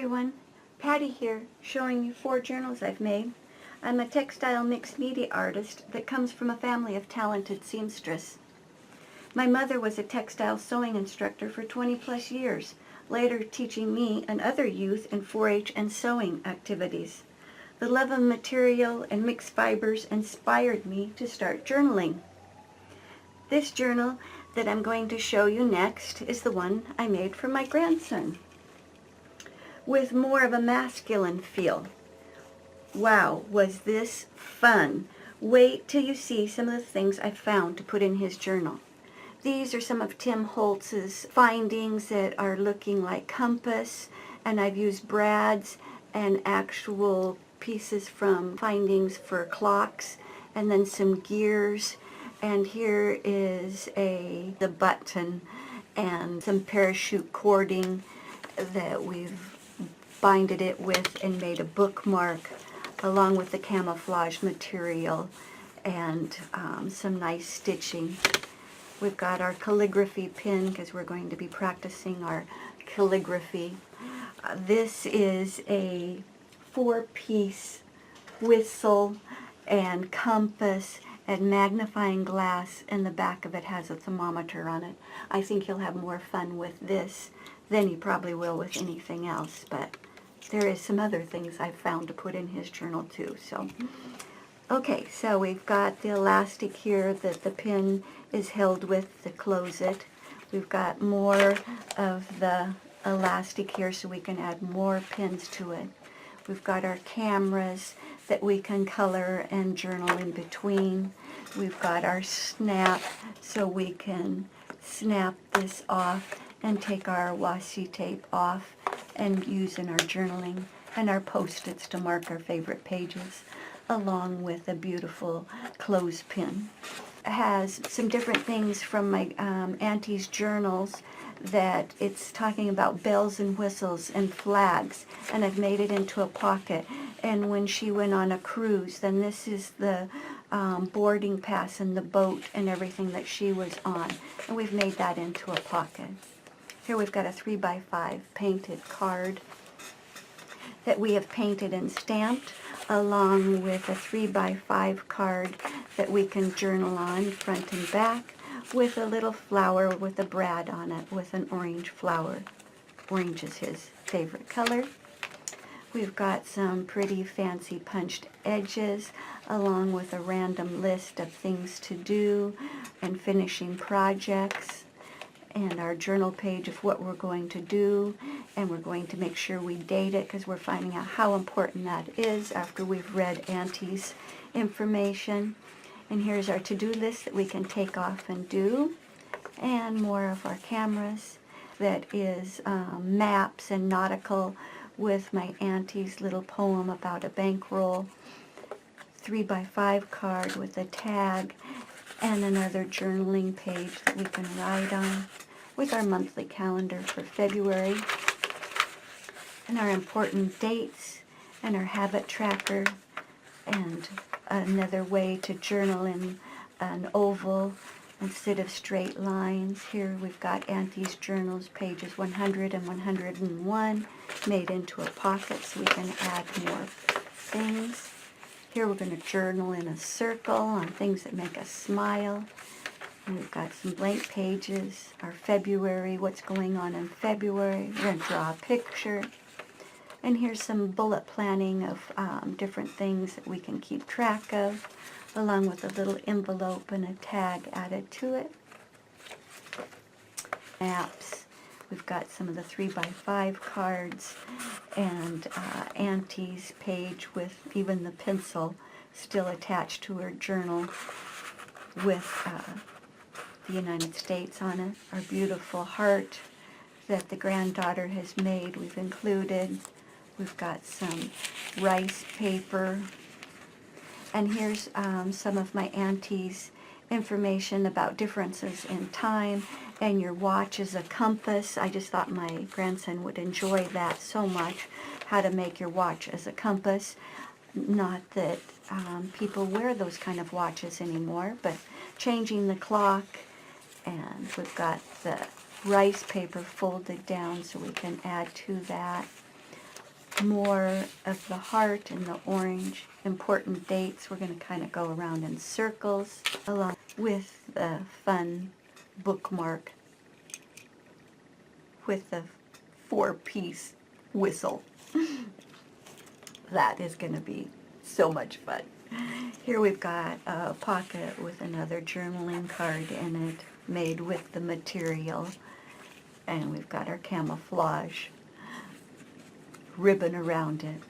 everyone, Patty here, showing you 4 journals I've made. I'm a textile mixed media artist that comes from a family of talented seamstress. My mother was a textile sewing instructor for 20 plus years, later teaching me and other youth in 4-H and sewing activities. The love of material and mixed fibers inspired me to start journaling. This journal that I'm going to show you next is the one I made for my grandson, with more of a masculine feel. Wow, was this fun! Wait till you see some of the things I found to put in his journal. These are some of Tim Holtz's findings that are looking like compass, and I've used brads and actual pieces from findings for clocks, and then some gears. And here is the button and some parachute cording that we've binded it with and made a bookmark, along with the camouflage material and some nice stitching. We've got our calligraphy pin because we're going to be practicing our calligraphy. This is a 4-piece whistle and compass and magnifying glass, and the back of it has a thermometer on it. I think he'll have more fun with this than he probably will with anything else, but there is some other things I've found to put in his journal too. So, okay, so we've got the elastic here that the pin is held with to close it. We've got more of the elastic here so we can add more pins to it. We've got our cameras that we can color and journal in between. We've got our snap so we can snap this off and take our washi tape off and use in our journaling, and our post-its to mark our favorite pages, along with a beautiful clothespin. It has some different things from my auntie's journals that it's talking about bells and whistles and flags, and I've made it into a pocket. And when she went on a cruise, then this is the boarding pass and the boat and everything that she was on, and we've made that into a pocket. Here we've got a 3x5 painted card that we have painted and stamped, along with a 3x5 card that we can journal on front and back, with a little flower with a brad on it with an orange flower. Orange is his favorite color. We've got some pretty fancy punched edges, along with a random list of things to do and finishing projects, and our journal page of what we're going to do, and we're going to make sure we date it because we're finding out how important that is after we've read Auntie's information. And here's our to-do list that we can take off and do, and more of our cameras that is maps and nautical with my auntie's little poem about a bankroll, 3x5 card with a tag, and another journaling page that we can write on, with our monthly calendar for February, and our important dates, and our habit tracker, and another way to journal in an oval instead of straight lines. Here we've got Auntie's journals, pages 100 and 101, made into a pocket so we can add more things. Here we're going to journal in a circle on things that make us smile. And we've got some blank pages, our February, what's going on in February. We're going to draw a picture. And here's some bullet planning of different things that we can keep track of, along with a little envelope and a tag added to it. Maps. We've got some of the 3x5 cards, and Auntie's page with even the pencil still attached to her journal with the United States on it. Our beautiful heart that the granddaughter has made, we've included. We've got some rice paper. And here's some of my auntie's information about differences in time, and your watch is a compass. I just thought my grandson would enjoy that so much, how to make your watch as a compass. Not that people wear those kind of watches anymore, but changing the clock. And we've got the rice paper folded down so we can add to that. more of the heart and the orange. Important dates. We're going to kind of go around in circles along with the fun bookmark with the 4-piece whistle. That is going to be so much fun. Here we've got a pocket with another journaling card in it, made with the material. And we've got our camouflage ribbon around it.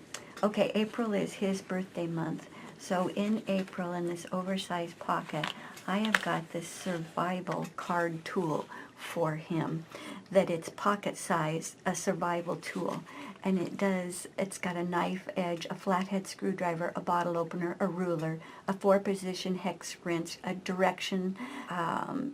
Okay, April is his birthday month. So in April, in this oversized pocket, I have got this survival card tool for him. That it's pocket size, a survival tool. And it's got a knife edge, a flathead screwdriver, a bottle opener, a ruler, a 4-position hex wrench, a direction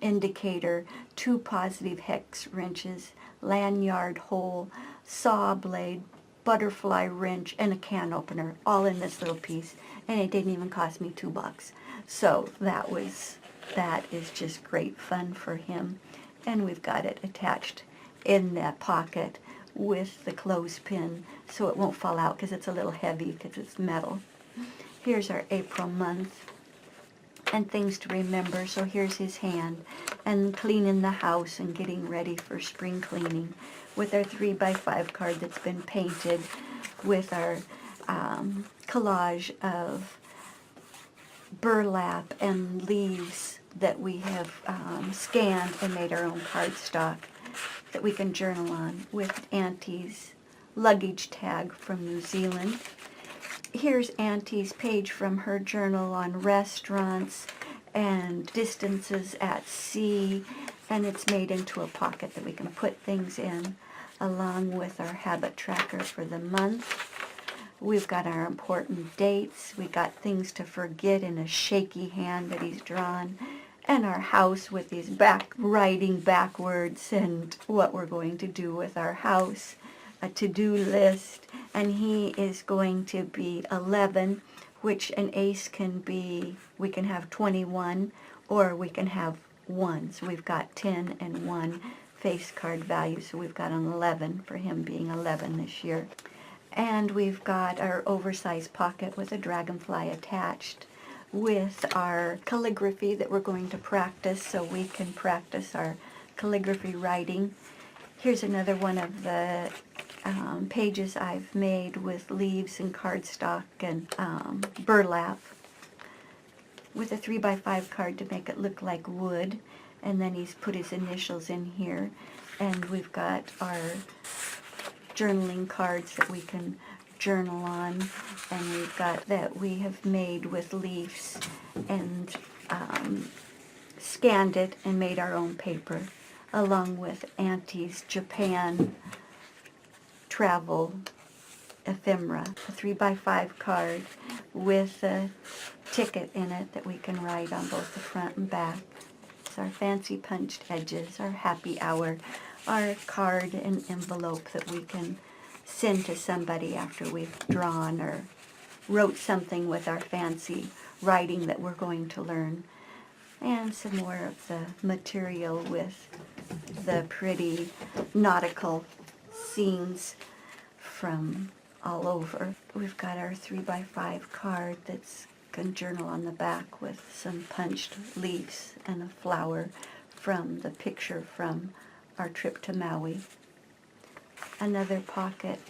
indicator, 2 positive hex wrenches, lanyard hole, saw blade, butterfly wrench, and a can opener, all in this little piece. And it didn't even cost me $2. So that is just great fun for him. And we've got it attached in that pocket with the clothespin so it won't fall out because it's a little heavy because it's metal. Here's our April month and things to remember. So here's his hand and cleaning the house and getting ready for spring cleaning with our 3x5 card that's been painted with our collage of burlap and leaves that we have scanned and made our own cardstock that we can journal on with Auntie's luggage tag from New Zealand. Here's Auntie's page from her journal on restaurants and distances at sea, and it's made into a pocket that we can put things in, along with our habit tracker for the month. We've got our important dates. We got things to forget in a shaky hand that he's drawn, and our house with his writing backwards and what we're going to do with our house, a to-do list, and he is going to be 11, which an ace can be, we can have 21 or we can have 1. So we've got 10 and 1 face card value, so we've got an 11 for him being 11 this year. And we've got our oversized pocket with a dragonfly attached with our calligraphy that we're going to practice so we can practice our calligraphy writing. Here's another one of the pages I've made with leaves and cardstock and burlap with a 3x5 card to make it look like wood, and then he's put his initials in here, and we've got our journaling cards that we can journal on, and we've got that we have made with leaves and scanned it and made our own paper, along with Auntie's Japan travel ephemera, a 3x5 card with a ticket in it that we can write on both the front and back. It's our fancy punched edges, our happy hour, our card and envelope that we can send to somebody after we've drawn or wrote something with our fancy writing that we're going to learn. And some more of the material with the pretty nautical scenes from all over. We've got our 3x5 card that's can journal on the back with some punched leaves and a flower from the picture from our trip to Maui. Another pocket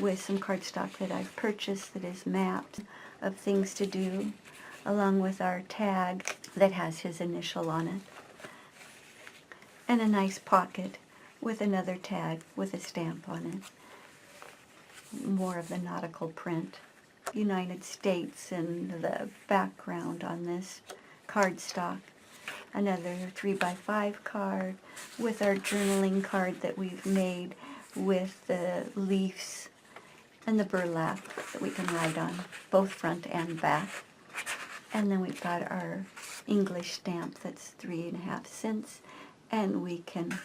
with some cardstock that I've purchased that is mapped of things to do, along with our tag that has his initial on it. And a nice pocket with another tag with a stamp on it. More of the nautical print. United States in the background on this cardstock. Another 3x5 card with our journaling card that we've made with the leaves and the burlap that we can write on, both front and back. And then we've got our English stamp that's 3.5 cents, and we can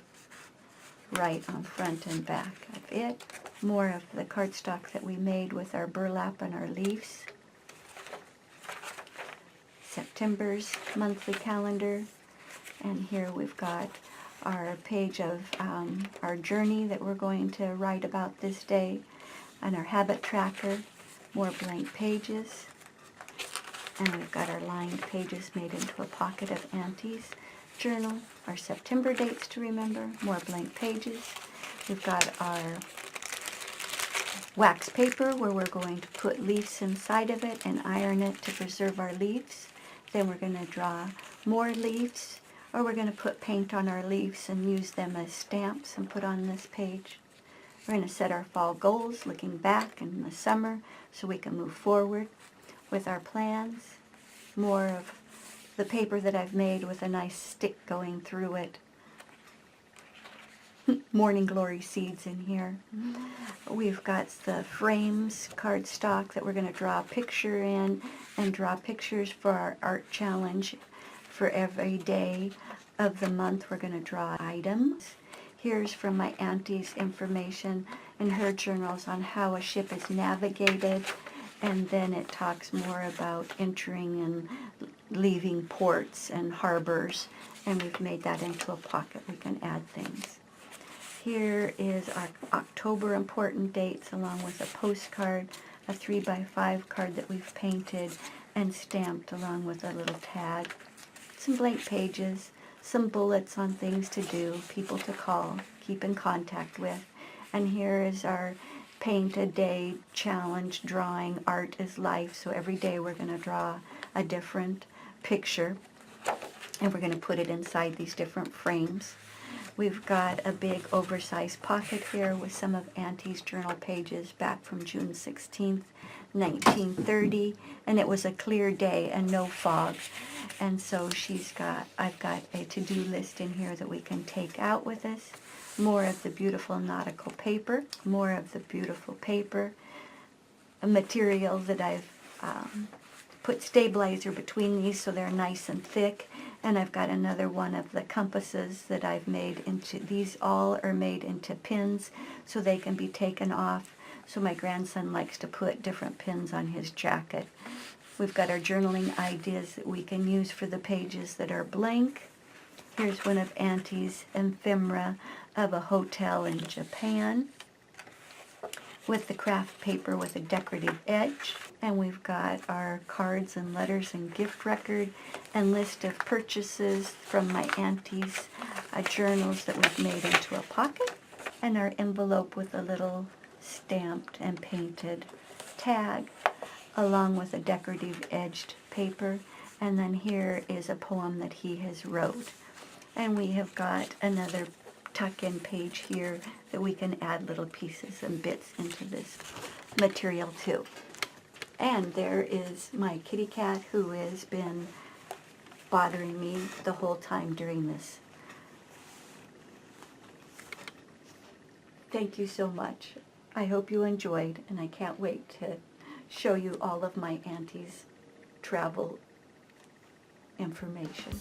write on front and back of it. More of the cardstock that we made with our burlap and our leaves. September's monthly calendar, and here we've got our page of our journey that we're going to write about this day. and our habit tracker, more blank pages, and we've got our lined pages made into a pocket of Auntie's journal, our September dates to remember, more blank pages. We've got our wax paper where we're going to put leaves inside of it and iron it to preserve our leaves. Then we're going to draw more leaves, or we're going to put paint on our leaves and use them as stamps and put on this page. We're going to set our fall goals, looking back in the summer so we can move forward with our plans. More of the paper that I've made with a nice stick going through it. Morning Glory seeds in here. We've got the frames, cardstock that we're going to draw a picture in and draw pictures for our art challenge. For every day of the month we're going to draw items. Here's from my auntie's information in her journals on how a ship is navigated, and then it talks more about entering and leaving ports and harbors, and we've made that into a pocket. We can add things. Here is our October important dates along with a postcard, a 3x5 card that we've painted and stamped along with a little tag. Some blank pages, some bullets on things to do, people to call, keep in contact with. And here is our paint a day challenge drawing Art is Life. So every day we're going to draw a different picture and we're going to put it inside these different frames. We've got a big oversized pocket here with some of Auntie's journal pages back from June 16th, 1930, and it was a clear day and no fog. And so I've got a to-do list in here that we can take out with us. More of the beautiful nautical paper, more of the beautiful paper, a material that I've put stabilizer between these so they're nice and thick. And I've got another one of the compasses that I've made into, these all are made into pins so they can be taken off. So my grandson likes to put different pins on his jacket. We've got our journaling ideas that we can use for the pages that are blank. Here's one of Auntie's ephemera of a hotel in Japan with the craft paper with a decorative edge. And we've got our cards and letters and gift record and list of purchases from my auntie's journals that we've made into a pocket, and our envelope with a little stamped and painted tag along with a decorative edged paper. And then here is a poem that he has wrote. And we have got another tuck-in page here that we can add little pieces and bits into this material too. And there is my kitty cat who has been bothering me the whole time during this. Thank you so much. I hope you enjoyed, and I can't wait to show you all of my auntie's travel information.